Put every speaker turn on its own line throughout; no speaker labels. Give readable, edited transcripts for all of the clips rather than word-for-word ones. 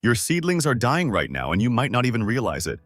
Your seedlings are dying right now and you might not even realize it.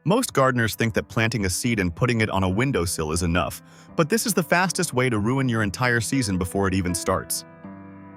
Most gardeners think that planting a seed and putting it on a windowsill is enough, but this is the fastest way to ruin your entire season before it even starts.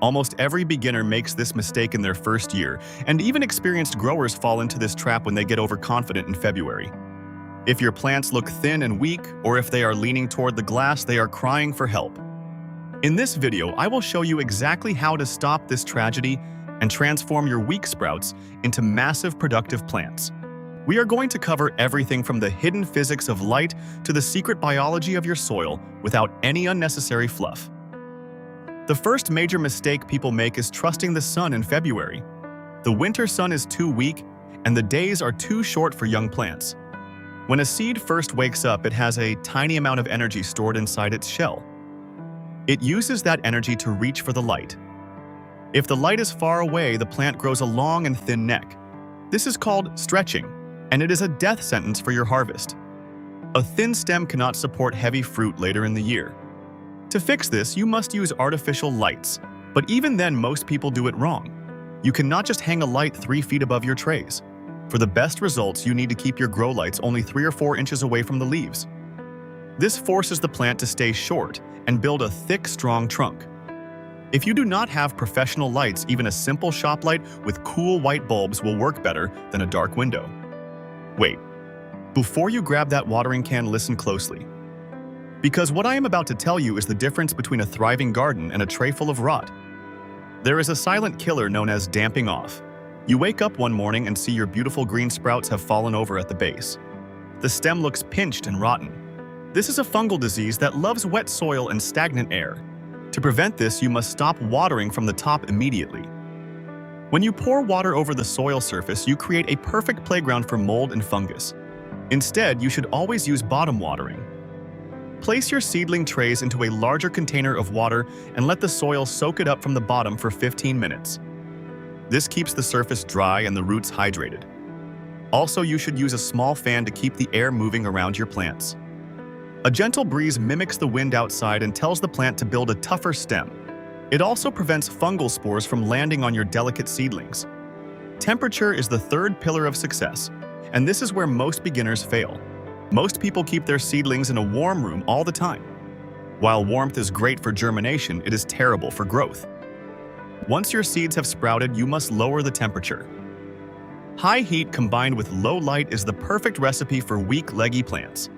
Almost every beginner makes this mistake in their first year, and even experienced growers fall into this trap when they get overconfident in February. If your plants look thin and weak, or if they are leaning toward the glass, they are crying for help. In this video, I will show you exactly how to stop this tragedy and transform your weak sprouts into massive productive plants. We are going to cover everything from the hidden physics of light to the secret biology of your soil without any unnecessary fluff. The first major mistake people make is trusting the sun in February. The winter sun is too weak, and the days are too short for young plants. When a seed first wakes up, it has a tiny amount of energy stored inside its shell. It uses that energy to reach for the light. If the light is far away, the plant grows a long and thin neck. This is called stretching, and it is a death sentence for your harvest. A thin stem cannot support heavy fruit later in the year. To fix this, you must use artificial lights, but even then most people do it wrong. You cannot just hang a light 3 feet above your trays. For the best results, you need to keep your grow lights only 3 or 4 inches away from the leaves. This forces the plant to stay short and build a thick, strong trunk. If you do not have professional lights, even a simple shop light with cool white bulbs will work better than a dark window. Wait, before you grab that watering can, listen closely. Because what I am about to tell you is the difference between a thriving garden and a tray full of rot. There is a silent killer known as damping off. You wake up one morning and see your beautiful green sprouts have fallen over at the base. The stem looks pinched and rotten. This is a fungal disease that loves wet soil and stagnant air. To prevent this, you must stop watering from the top immediately. When you pour water over the soil surface, you create a perfect playground for mold and fungus. Instead, you should always use bottom watering. Place your seedling trays into a larger container of water and let the soil soak it up from the bottom for 15 minutes. This keeps the surface dry and the roots hydrated. Also, you should use a small fan to keep the air moving around your plants. A gentle breeze mimics the wind outside and tells the plant to build a tougher stem. It also prevents fungal spores from landing on your delicate seedlings. Temperature is the third pillar of success, and this is where most beginners fail. Most people keep their seedlings in a warm room all the time. While warmth is great for germination, it is terrible for growth. Once your seeds have sprouted, you must lower the temperature. High heat combined with low light is the perfect recipe for weak, leggy plants.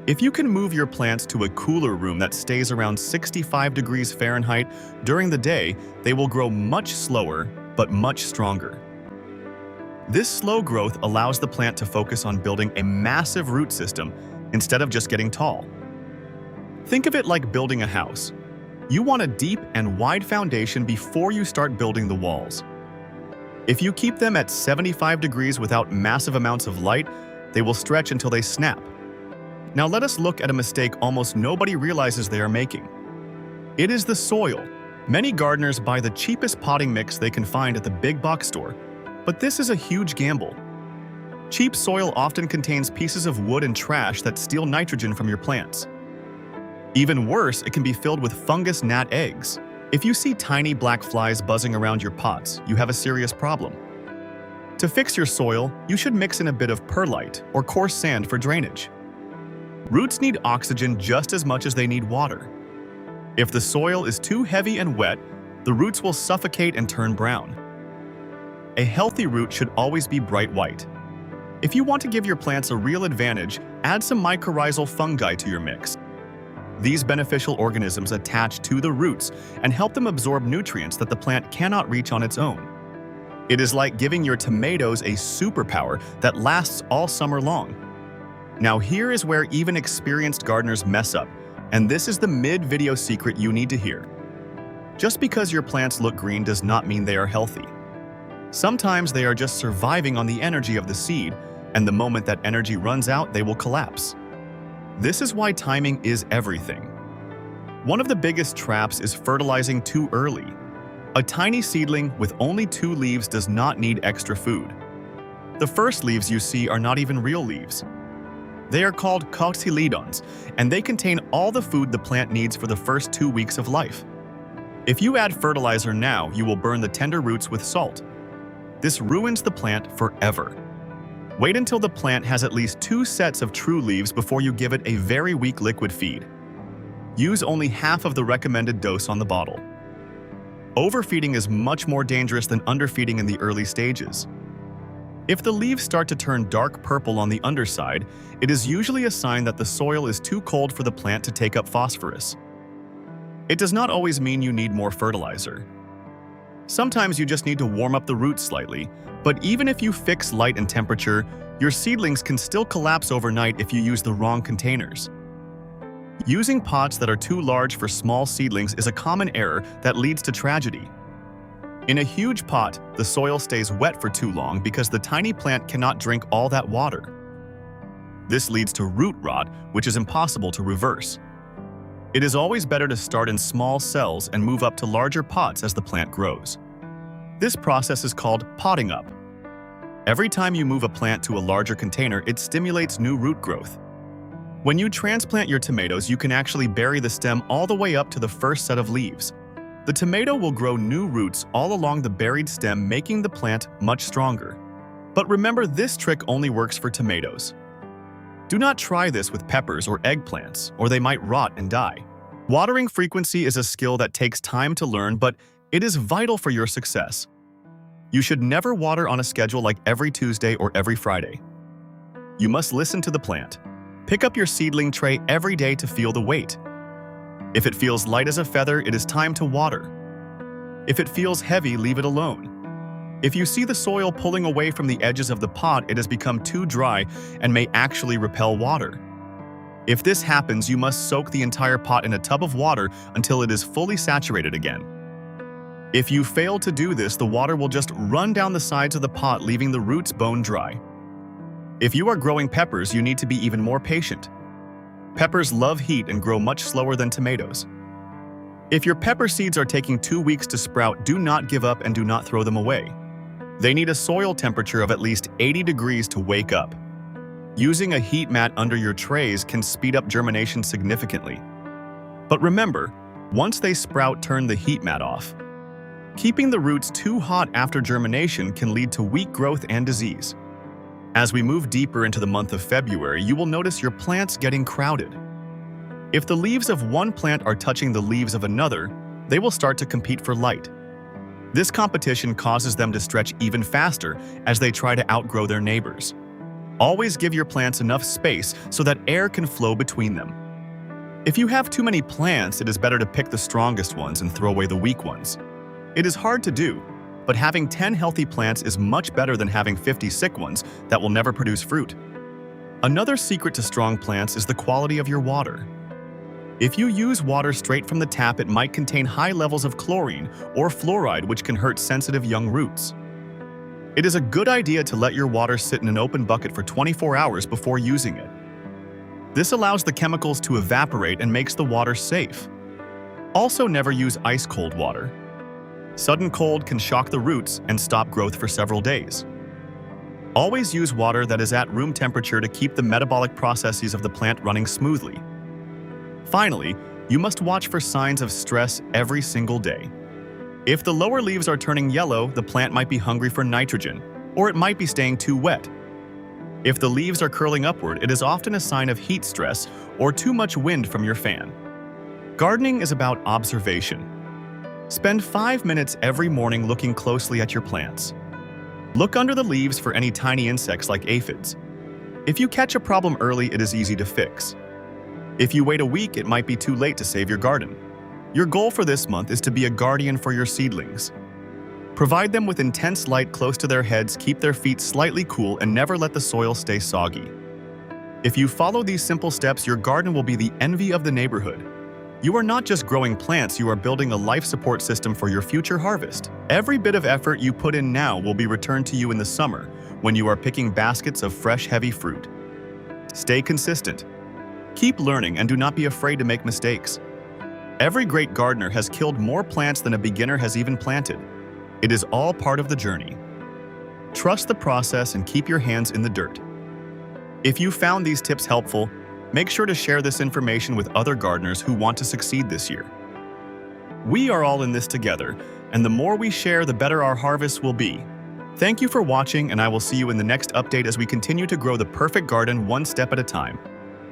If you can move your plants to a cooler room that stays around 65 degrees Fahrenheit during the day, they will grow much slower, but much stronger. This slow growth allows the plant to focus on building a massive root system instead of just getting tall. Think of it like building a house. You want a deep and wide foundation before you start building the walls. If you keep them at 75 degrees without massive amounts of light, they will stretch until they snap. Now let us look at a mistake almost nobody realizes they are making. It is the soil. Many gardeners buy the cheapest potting mix they can find at the big box store. But this is a huge gamble. Cheap soil often contains pieces of wood and trash that steal nitrogen from your plants. Even worse, it can be filled with fungus gnat eggs. If you see tiny black flies buzzing around your pots, you have a serious problem. To fix your soil, you should mix in a bit of perlite or coarse sand for drainage. Roots need oxygen just as much as they need water. If the soil is too heavy and wet, the roots will suffocate and turn brown. A healthy root should always be bright white. If you want to give your plants a real advantage, add some mycorrhizal fungi to your mix. These beneficial organisms attach to the roots and help them absorb nutrients that the plant cannot reach on its own. It is like giving your tomatoes a superpower that lasts all summer long. Now here is where even experienced gardeners mess up, and this is the mid-video secret you need to hear. Just because your plants look green does not mean they are healthy. Sometimes they are just surviving on the energy of the seed, and the moment that energy runs out, they will collapse. This is why timing is everything. One of the biggest traps is fertilizing too early. A tiny seedling with only 2 leaves does not need extra food. The first leaves you see are not even real leaves. They are called cotyledons, and they contain all the food the plant needs for the first 2 weeks of life. If you add fertilizer now, you will burn the tender roots with salt. This ruins the plant forever. Wait until the plant has at least 2 sets of true leaves before you give it a very weak liquid feed. Use only half of the recommended dose on the bottle. Overfeeding is much more dangerous than underfeeding in the early stages. If the leaves start to turn dark purple on the underside, it is usually a sign that the soil is too cold for the plant to take up phosphorus. It does not always mean you need more fertilizer. Sometimes you just need to warm up the roots slightly, but even if you fix light and temperature, your seedlings can still collapse overnight if you use the wrong containers. Using pots that are too large for small seedlings is a common error that leads to tragedy. In a huge pot, the soil stays wet for too long because the tiny plant cannot drink all that water. This leads to root rot, which is impossible to reverse. It is always better to start in small cells and move up to larger pots as the plant grows. This process is called potting up. Every time you move a plant to a larger container, it stimulates new root growth. When you transplant your tomatoes, you can actually bury the stem all the way up to the first set of leaves. The tomato will grow new roots all along the buried stem, making the plant much stronger. But remember, this trick only works for tomatoes. Do not try this with peppers or eggplants, or they might rot and die. Watering frequency is a skill that takes time to learn, but it is vital for your success. You should never water on a schedule like every Tuesday or every Friday. You must listen to the plant. Pick up your seedling tray every day to feel the weight. If it feels light as a feather, it is time to water. If it feels heavy, leave it alone. If you see the soil pulling away from the edges of the pot, it has become too dry and may actually repel water. If this happens, you must soak the entire pot in a tub of water until it is fully saturated again. If you fail to do this, the water will just run down the sides of the pot, leaving the roots bone dry. If you are growing peppers, you need to be even more patient. Peppers love heat and grow much slower than tomatoes. If your pepper seeds are taking 2 weeks to sprout, do not give up and do not throw them away. They need a soil temperature of at least 80 degrees to wake up. Using a heat mat under your trays can speed up germination significantly. But remember, once they sprout, turn the heat mat off. Keeping the roots too hot after germination can lead to weak growth and disease. As we move deeper into the month of February, you will notice your plants getting crowded. If the leaves of one plant are touching the leaves of another, they will start to compete for light. This competition causes them to stretch even faster as they try to outgrow their neighbors. Always give your plants enough space so that air can flow between them. If you have too many plants, it is better to pick the strongest ones and throw away the weak ones. It is hard to do, but having 10 healthy plants is much better than having 50 sick ones that will never produce fruit. Another secret to strong plants is the quality of your water. If you use water straight from the tap, it might contain high levels of chlorine or fluoride, which can hurt sensitive young roots. It is a good idea to let your water sit in an open bucket for 24 hours before using it. This allows the chemicals to evaporate and makes the water safe. Also, never use ice-cold water. Sudden cold can shock the roots and stop growth for several days. Always use water that is at room temperature to keep the metabolic processes of the plant running smoothly. Finally, you must watch for signs of stress every single day. If the lower leaves are turning yellow, the plant might be hungry for nitrogen, or it might be staying too wet. If the leaves are curling upward, it is often a sign of heat stress or too much wind from your fan. Gardening is about observation. Spend 5 minutes every morning looking closely at your plants. Look under the leaves for any tiny insects like aphids. If you catch a problem early, it is easy to fix. If you wait a week, it might be too late to save your garden. Your goal for this month is to be a guardian for your seedlings. Provide them with intense light close to their heads, keep their feet slightly cool, and never let the soil stay soggy. If you follow these simple steps, your garden will be the envy of the neighborhood. You are not just growing plants, you are building a life support system for your future harvest. Every bit of effort you put in now will be returned to you in the summer when you are picking baskets of fresh, heavy fruit. Stay consistent. Keep learning and do not be afraid to make mistakes. Every great gardener has killed more plants than a beginner has even planted. It is all part of the journey. Trust the process and keep your hands in the dirt. If you found these tips helpful, make sure to share this information with other gardeners who want to succeed this year. We are all in this together, and the more we share, the better our harvest will be. Thank you for watching, and I will see you in the next update as we continue to grow the perfect garden one step at a time.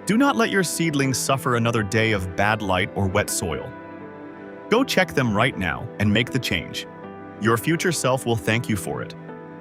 Do not let your seedlings suffer another day of bad light or wet soil. Go check them right now and make the change. Your future self will thank you for it.